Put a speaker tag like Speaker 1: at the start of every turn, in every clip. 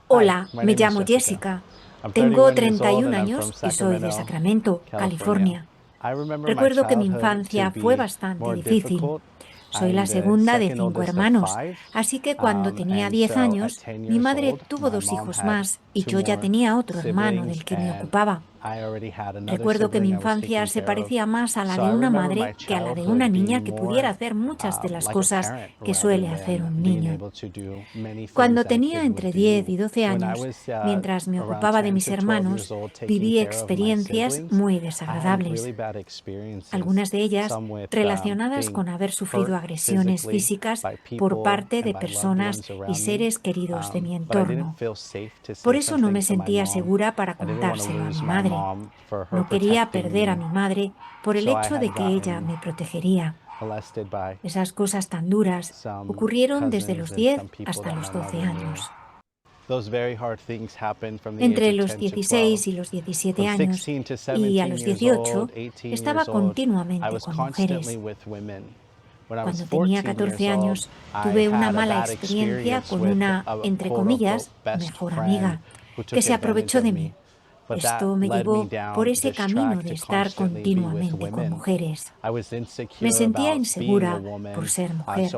Speaker 1: Hola, me llamo Jessica. Tengo 31 años y soy de Sacramento, California. Recuerdo que mi infancia fue bastante difícil. Soy la segunda de 5 hermanos, así que cuando tenía 10 años, mi madre tuvo 2 hijos más y yo ya tenía otro hermano del que me ocupaba. Recuerdo que mi infancia se parecía más a la de una madre que a la de una niña que pudiera hacer muchas de las cosas que suele hacer un niño. Cuando tenía entre 10 y 12 años, mientras me ocupaba de mis hermanos, viví experiencias muy desagradables, algunas de ellas relacionadas con haber sufrido agresiones físicas por parte de personas y seres queridos de mi entorno. Por eso no me sentía segura para contárselo a mi madre. No quería perder a mi madre por el hecho de que ella me protegería. Esas cosas tan duras ocurrieron desde los 10 hasta los 12 años. Entre los 16 y los 17 años y a los 18 estaba continuamente con mujeres. Cuando tenía 14 años tuve una mala experiencia con una, entre comillas, mejor amiga, que se aprovechó de mí. Esto me llevó por ese camino de estar continuamente con mujeres. Me sentía insegura por ser mujer,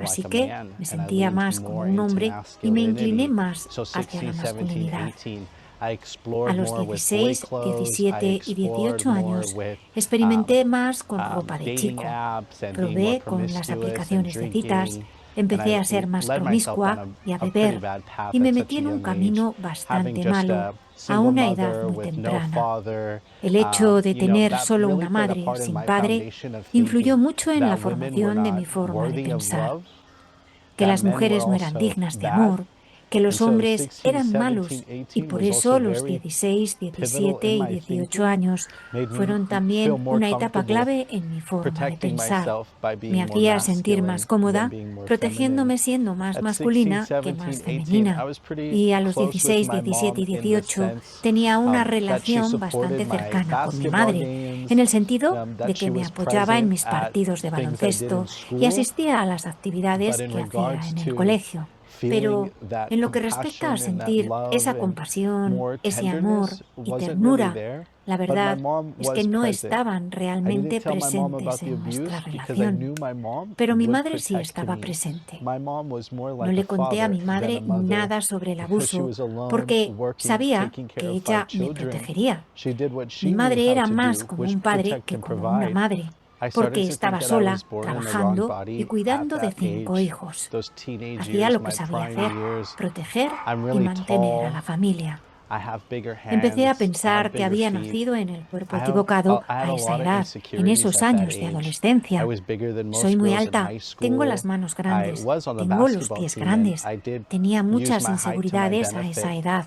Speaker 1: así que me sentía más como un hombre y me incliné más hacia la masculinidad. A los 16, 17 y 18 años experimenté más con ropa de chico. Probé con las aplicaciones de citas, empecé a ser más promiscua y a beber, y me metí en un camino bastante malo a una edad muy temprana. El hecho de tener solo una madre sin padre influyó mucho en la formación de mi forma de pensar, que las mujeres no eran dignas de amor, que los hombres eran malos y por eso los 16, 17 y 18 años fueron también una etapa clave en mi forma de pensar. Me hacía sentir más cómoda, protegiéndome siendo más masculina que más femenina. Y a los 16, 17 y 18 tenía una relación bastante cercana con mi madre, en el sentido de que me apoyaba en mis partidos de baloncesto y asistía a las actividades que hacía en el colegio. Pero en lo que respecta a sentir esa compasión, ese amor y ternura, la verdad es que no estaban realmente presentes en nuestra relación. Pero mi madre sí estaba presente. No le conté a mi madre nada sobre el abuso porque sabía que ella me protegería. Mi madre era más como un padre que como una madre, porque estaba sola, trabajando y cuidando de 5 hijos. Hacía lo que sabía hacer, proteger y mantener a la familia. Empecé a pensar que había nacido en el cuerpo equivocado a esa edad, en esos años de adolescencia. Soy muy alta, tengo las manos grandes, tengo los pies grandes. Tenía muchas inseguridades a esa edad.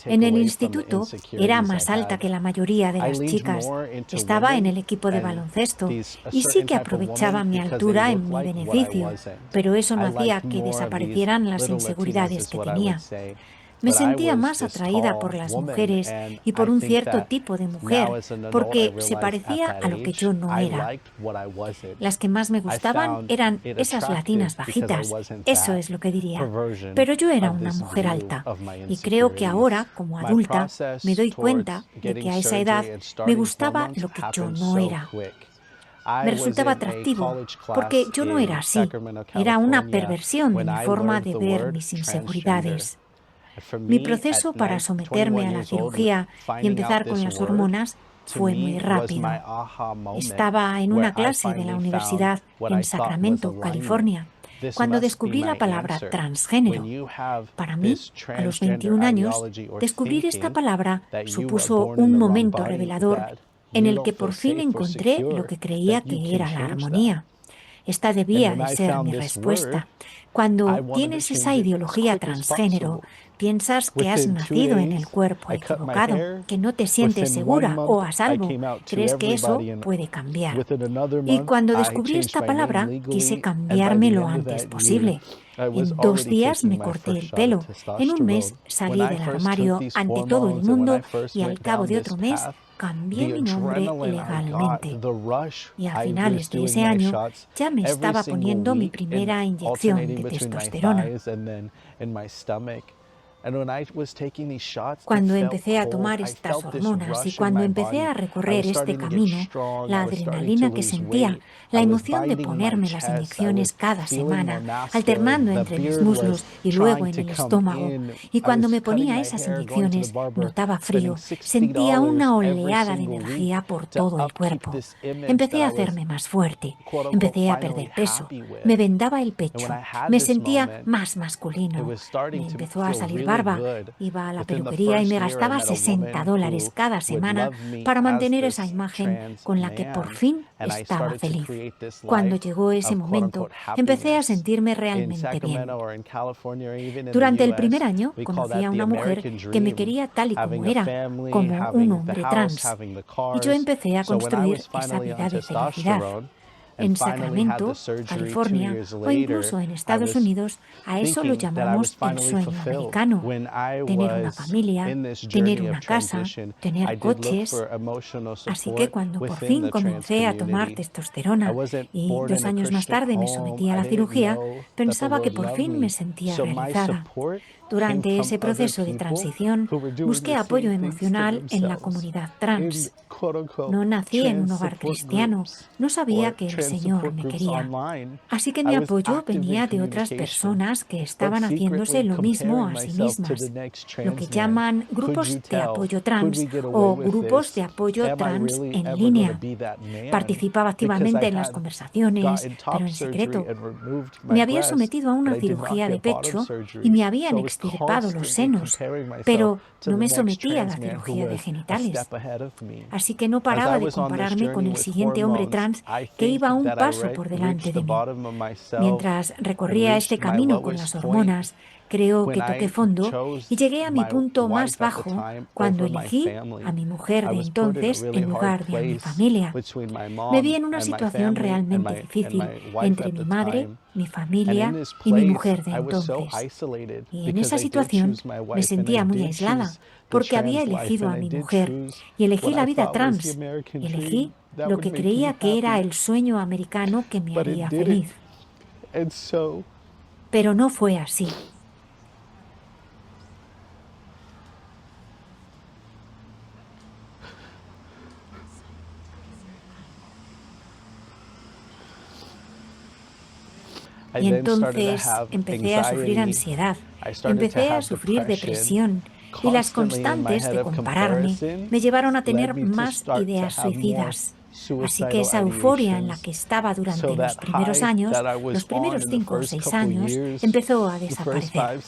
Speaker 1: En el instituto era más alta que la mayoría de las chicas. Estaba en el equipo de baloncesto y sí que aprovechaba mi altura en mi beneficio, pero eso no hacía que desaparecieran las inseguridades que tenía. Me sentía más atraída por las mujeres y por un cierto tipo de mujer, porque se parecía a lo que yo no era. Las que más me gustaban eran esas latinas bajitas, eso es lo que diría. Pero yo era una mujer alta, y creo que ahora, como adulta, me doy cuenta de que a esa edad me gustaba lo que yo no era. Me resultaba atractivo, porque yo no era así, era una perversión de mi forma de ver mis inseguridades. Mi proceso para someterme a la cirugía y empezar con las hormonas fue muy rápido. Estaba en una clase de la universidad en Sacramento, California, cuando descubrí la palabra transgénero. Para mí, a los 21 años, descubrir esta palabra supuso un momento revelador en el que por fin encontré lo que creía que era la armonía. Esta debía de ser mi respuesta. Cuando tienes esa ideología transgénero, piensas que has nacido en el cuerpo equivocado, que no te sientes segura o a salvo. Crees que eso puede cambiar. Y cuando descubrí esta palabra, quise cambiarme lo antes posible. En 2 días me corté el pelo. En un mes salí del armario ante todo el mundo y al cabo de otro mes cambié mi nombre legalmente. Y a finales de ese año ya me estaba poniendo mi primera inyección de testosterona. Cuando empecé a tomar estas hormonas y cuando empecé a recorrer este camino, la adrenalina que sentía, la emoción de ponerme las inyecciones cada semana, alternando entre mis muslos y luego en el estómago, y cuando me ponía esas inyecciones notaba frío, sentía una oleada de energía por todo el cuerpo. Empecé a hacerme más fuerte, empecé a perder peso, me vendaba el pecho, me sentía más masculino, me empezó a salir barba, iba a la peluquería y me gastaba $60 cada semana para mantener esa imagen con la que por fin estaba feliz. Cuando llegó ese momento, empecé a sentirme realmente bien. Durante el primer año, conocí a una mujer que me quería tal y como era, como un hombre trans, y yo empecé a construir esa vida de felicidad. En Sacramento, California o incluso en Estados Unidos, a eso lo llamamos el sueño americano. Tener una familia, tener una casa, tener coches. Así que cuando por fin comencé a tomar testosterona y 2 años más tarde me sometí a la cirugía, pensaba que por fin me sentía realizada. Durante ese proceso de transición, busqué apoyo emocional en la comunidad trans. No nací en un hogar cristiano, no sabía que el Señor me quería. Así que mi apoyo venía de otras personas que estaban haciéndose lo mismo a sí mismas, lo que llaman grupos de apoyo trans o grupos de apoyo trans en línea. Participaba activamente en las conversaciones, pero en secreto. Me había sometido a una cirugía de pecho y me habían extirpado los senos, pero no me sometí a la cirugía de genitales. Así que no paraba de compararme con el siguiente hombre trans que iba un paso por delante de mí. Mientras recorría este camino con las hormonas, creo que toqué fondo y llegué a mi punto más bajo cuando elegí a mi mujer de entonces en lugar de a mi familia. Me vi en una situación realmente difícil entre mi madre, mi familia y mi mujer de entonces. Y en esa situación me sentía muy aislada porque había elegido a mi mujer y elegí la vida trans. Elegí lo que creía que era el sueño americano que me haría feliz. Pero no fue así. Y entonces empecé a sufrir ansiedad, empecé a sufrir depresión y las constantes de compararme me llevaron a tener más ideas suicidas. Así que esa euforia en la que estaba durante los primeros años, los primeros 5 o 6 años, empezó a desaparecer.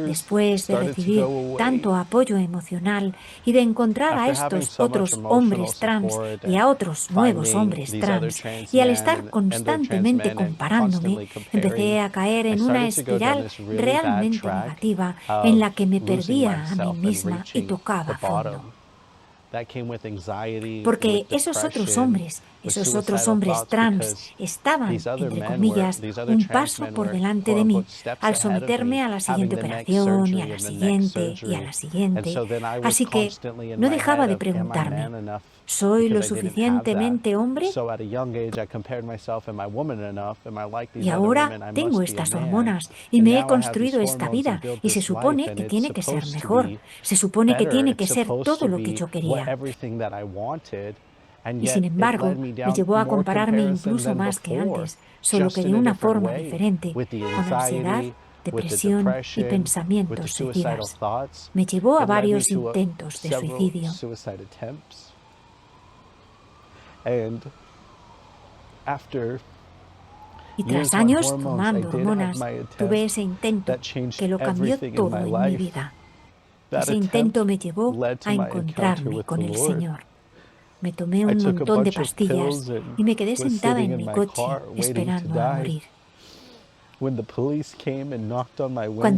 Speaker 1: Después de recibir tanto apoyo emocional y de encontrar a estos otros hombres trans y a otros nuevos hombres trans, y al estar constantemente comparándome, empecé a caer en una espiral realmente negativa en la que me perdía a mí misma y tocaba fondo. Porque esos otros hombres trans, estaban, entre comillas, un paso por delante de mí al someterme a la siguiente operación y a la siguiente y a la siguiente. Así que no dejaba de preguntarme, ¿soy lo suficientemente hombre? Y ahora tengo estas hormonas y me he construido esta vida y se supone que tiene que ser mejor. Se supone que tiene que ser todo lo que yo quería. Y sin embargo, me llevó a compararme incluso más que antes, solo que de una forma diferente, con ansiedad, depresión y pensamientos suicidas. Me llevó a varios intentos de suicidio. Y tras años tomando hormonas, tuve ese intento que lo cambió todo en mi vida. Ese intento me llevó a encontrarme con el Señor. Me tomé un montón de pastillas y me quedé sentada en mi coche esperando a morir. Cuando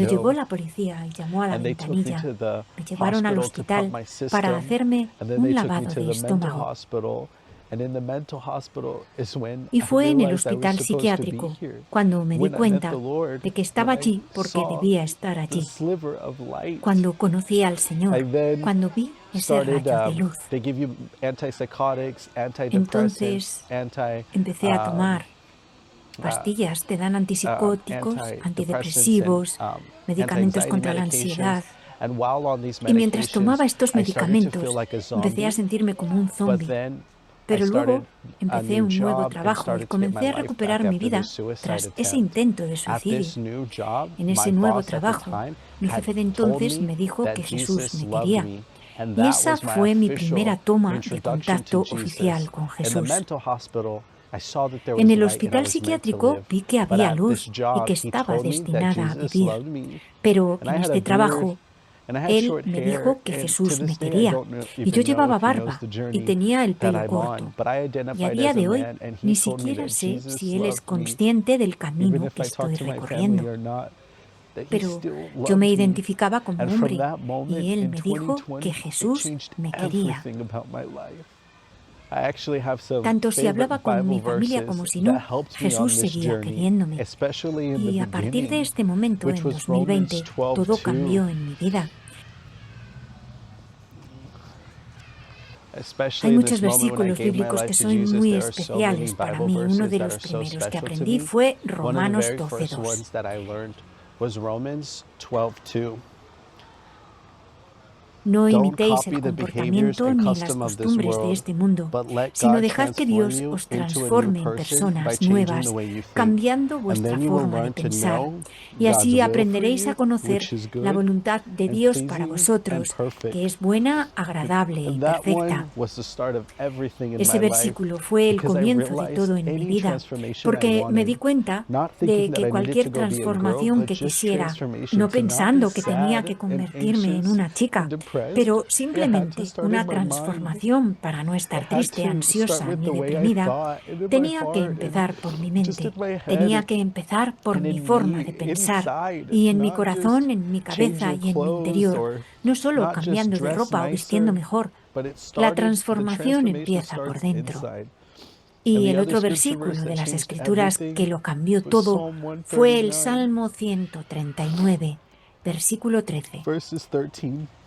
Speaker 1: llegó la policía y llamó a la ventanilla, me llevaron al hospital para hacerme un lavado de estómago. Y fue en el hospital psiquiátrico cuando me di cuenta de que estaba allí porque debía estar allí. Cuando conocí al Señor, cuando vi ese rayo de luz. Entonces empecé a tomar pastillas, te dan antipsicóticos, antidepresivos, medicamentos contra la ansiedad. Y mientras tomaba estos medicamentos, empecé a sentirme como un zombi. Pero luego empecé un nuevo trabajo y comencé a recuperar mi vida tras ese intento de suicidio. En ese nuevo trabajo, mi jefe de entonces me dijo que Jesús me quería. Y esa fue mi primera toma de contacto oficial con Jesús. En el hospital psiquiátrico vi que había luz y que estaba destinada a vivir. Pero en este trabajo, él me dijo que Jesús me quería, y yo llevaba barba y tenía el pelo corto. Y a día de hoy ni siquiera sé si él es consciente del camino que estoy recorriendo. Pero yo me identificaba como hombre y él me dijo que Jesús me quería. Tanto si hablaba con mi familia como si no, Jesús seguía queriéndome. Y a partir de este momento, en 2020, todo cambió en mi vida. Hay muchos versículos bíblicos que son muy especiales para mí. Uno de los primeros que aprendí fue Romanos 12:2. No imitéis el comportamiento ni las costumbres de este mundo, sino dejad que Dios os transforme en personas nuevas, cambiando vuestra forma de pensar. Y así aprenderéis a conocer la voluntad de Dios para vosotros, que es buena, agradable y perfecta. Ese versículo fue el comienzo de todo en mi vida, porque me di cuenta de que cualquier transformación que quisiera, no pensando que tenía que convertirme en una chica, pero simplemente una transformación para no estar triste, ansiosa ni deprimida, tenía que empezar por mi mente, tenía que empezar por mi forma de pensar, y en mi corazón, en mi cabeza y en mi interior, no solo cambiando de ropa o vistiendo mejor. La transformación empieza por dentro. Y el otro versículo de las Escrituras que lo cambió todo fue el Salmo 139, versículo 13.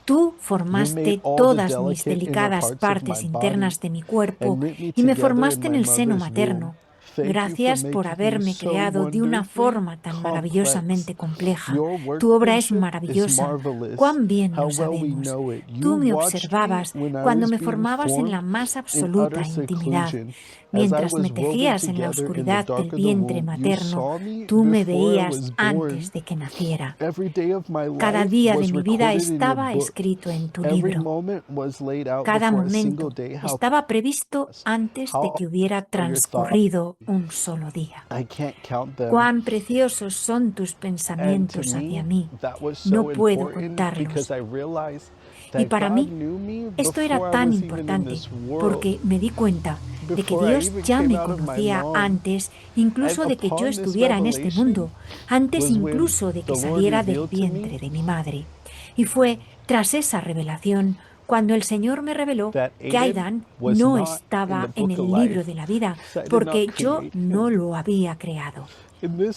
Speaker 1: Tú formaste todas mis delicadas partes internas de mi cuerpo y me formaste en el seno materno. Gracias por haberme creado de una forma tan maravillosamente compleja. Tu obra es maravillosa. Cuán bien lo sabemos. Tú me observabas cuando me formabas en la más absoluta intimidad. Mientras me tejías en la oscuridad del vientre materno, tú me veías antes de que naciera. Cada día de mi vida estaba escrito en tu libro. Cada momento estaba previsto antes de que hubiera transcurrido un solo día. Cuán preciosos son tus pensamientos hacia mí. No puedo contarlos. Y para mí, esto era tan importante porque me di cuenta de que Dios ya me conocía antes, incluso de que yo estuviera en este mundo, antes incluso de que saliera del vientre de mi madre. Y fue tras esa revelación cuando el Señor me reveló que Aidan no estaba en el libro de la vida, porque yo no lo había creado.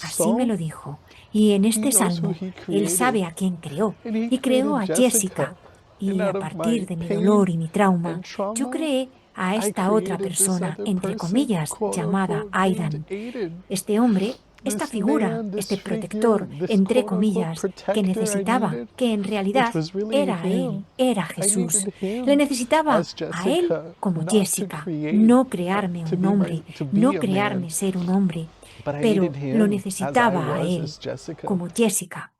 Speaker 1: Así me lo dijo. Y en este salmo, Él sabe a quién creó, y creó a Jessica. Y a partir de mi dolor y mi trauma, yo creé a esta otra persona, entre comillas, llamada Aidan. Este hombre, esta figura, este protector, entre comillas, que necesitaba, que en realidad era él, era Jesús. Le necesitaba a él como Jessica, no crearme un hombre, no crearme ser un hombre, pero lo necesitaba a él como Jessica.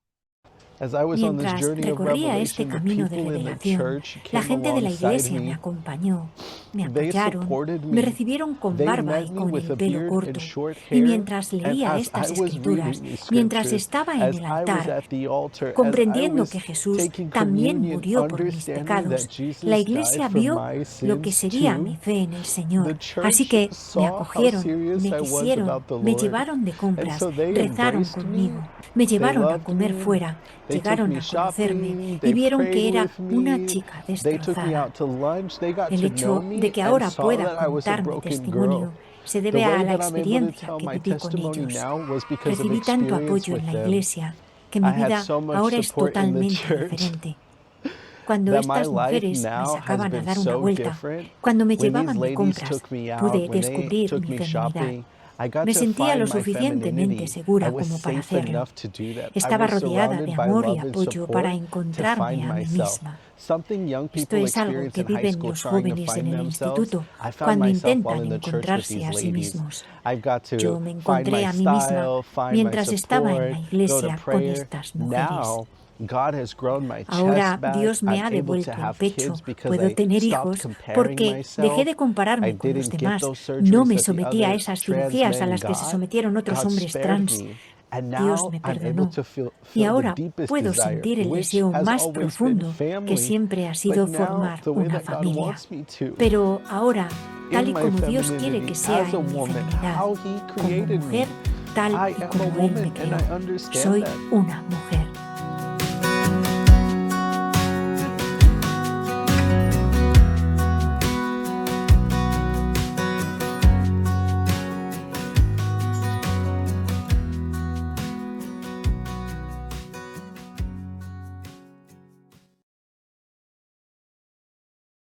Speaker 1: Mientras recorría este camino de revelación, la gente de la iglesia me acompañó, me apoyaron, me recibieron con barba y con el pelo corto. Y mientras leía estas escrituras, mientras estaba en el altar, comprendiendo que Jesús también murió por mis pecados, la iglesia vio lo que sería mi fe en el Señor. Así que me acogieron, me quisieron, me llevaron de compras, rezaron conmigo, me llevaron a comer fuera. Llegaron a conocerme y vieron que era una chica destrozada. El hecho de que ahora pueda contar mi testimonio se debe a la experiencia que viví con ellos. Recibí tanto apoyo en la iglesia que mi vida ahora es totalmente diferente. Cuando estas mujeres me sacaban a dar una vuelta, cuando me llevaban de compras, pude descubrir mi feminidad. Me sentía lo suficientemente segura como para hacerlo. Estaba rodeada de amor y apoyo para encontrarme a mí misma. Esto es algo que viven los jóvenes en el instituto cuando intentan encontrarse a sí mismos. Yo me encontré a mí misma mientras estaba en la iglesia con estas mujeres. Ahora Dios me ha devuelto el pecho, puedo tener hijos porque dejé de compararme con los demás, no me sometí a esas cirugías a las que se sometieron otros hombres trans. Dios me perdonó y ahora puedo sentir el deseo más profundo que siempre ha sido formar una familia. Pero ahora, tal y como Dios quiere que sea en mi feminidad, como mujer, tal y como Él me creó, soy una mujer.